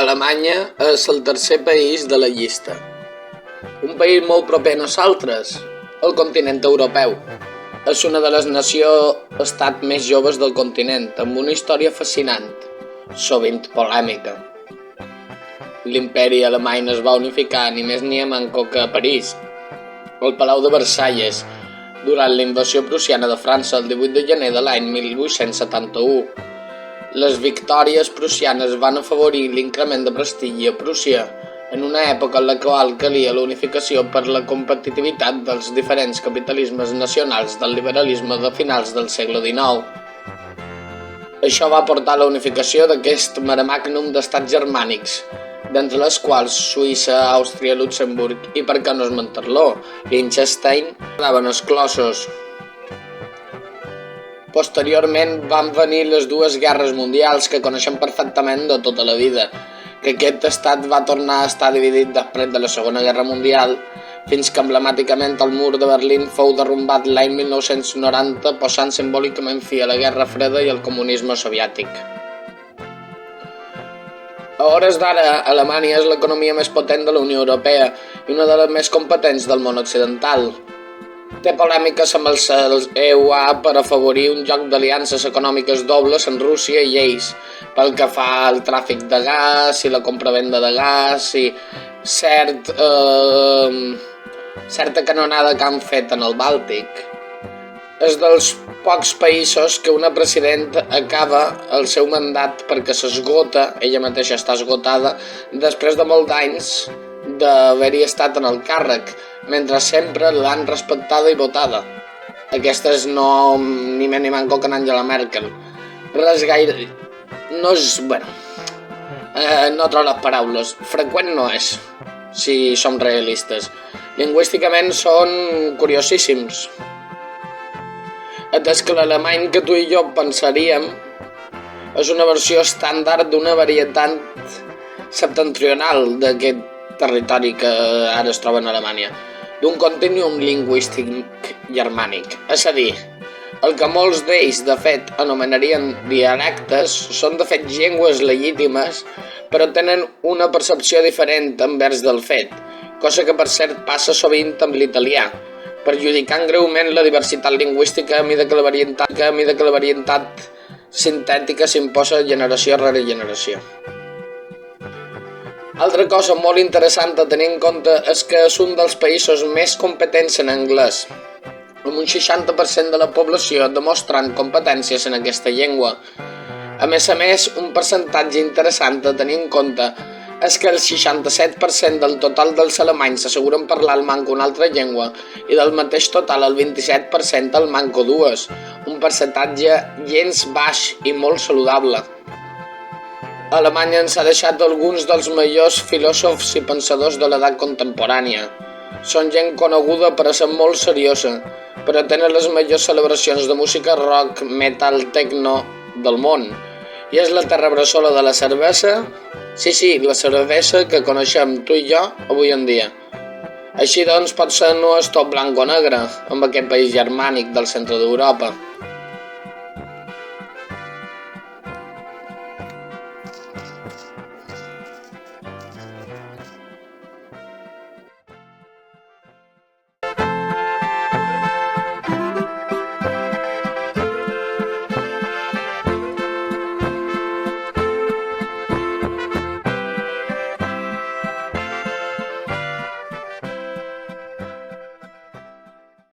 Alemanya és el tercer país de la llista. Un país molt proper a nosaltres, el continent europeu. És una de les nacions-estat més joves del continent, amb una història fascinant, sovint polèmica. L'imperi alemany es va unificar ni més ni manco que a París, al Palau de Versalles, durant la invasió prussiana de França el 18 de gener de l'any 1871. Les victòries prussianes van afavorir l'increment de prestigi a Prússia, en una època en la qual calia la unificació per la competitivitat dels diferents capitalismes nacionals del liberalisme de finals del segle XIX. Això va portar a la unificació d'aquest mare magnum d'estats germànics, d'entre les quals Suïssa, Àustria, Luxemburg i, per què no esmentar-lo, Liechtenstein quedaven exclosos. Posteriorment van venir les dues guerres mundials que coneixem perfectament de tota la vida, que aquest estat va tornar a estar dividit després de la Segona Guerra Mundial, fins que emblemàticament el mur de Berlín fou derrumbat l'any 1990, posant simbòlicament fi a la Guerra Freda i al comunisme soviètic. A hores d'ara, Alemanya és l'economia més potent de la Unió Europea i una de les més competents del món occidental. Té polèmiques amb els EUA per afavorir un joc d'aliances econòmiques dobles amb Rússia i ells, pel que fa al tràfic de gas i la compravenda de gas i certa canonada que han fet en el Bàltic. És dels pocs països que una presidenta acaba el seu mandat perquè s'esgota, ella mateixa està esgotada, després de molts anys d'haver-hi estat en el càrrec, mentre sempre l'han respectada i votada. Aquesta és ni més ni manco que en Angela Merkel. Res gaire... No és... no trobo les paraules. Freqüent no és, si som realistes. Lingüísticament són curiosíssims. Atès que l'alemany que tu i jo pensaríem és una versió estàndard d'una varietat septentrional d'aquest territori que ara es troba en Alemanya, d'un continuum lingüístic germànic. És a dir, el que molts d'ells, de fet, anomenarien dialectes, són de fet llengües legítimes, però tenen una percepció diferent envers del fet, cosa que per cert passa sovint amb l'italià, perjudicant greument la diversitat lingüística a mesura que la varietat sintètica s'imposa generació rere generació. Altra cosa molt interessant a tenir en compte és que és un dels països més competents en anglès, amb un 60% de la població demostrant competències en aquesta llengua. A més, un percentatge interessant a tenir en compte és que el 67% del total dels alemanys s'asseguren parlar el manco una altra llengua i del mateix total el 27% el manco dues, un percentatge gens baix i molt saludable. Alemanya ens ha deixat alguns dels millors filòsofs i pensadors de l'edat contemporània. Són gent coneguda per a ser molt seriosa, però tenen les millors celebracions de música rock, metal, techno del món. I és la terra bressola de la cervesa? Sí, la cervesa que coneixem tu i jo avui en dia. Així doncs, potser no és tot blanc o negre amb aquest país germànic del centre d'Europa.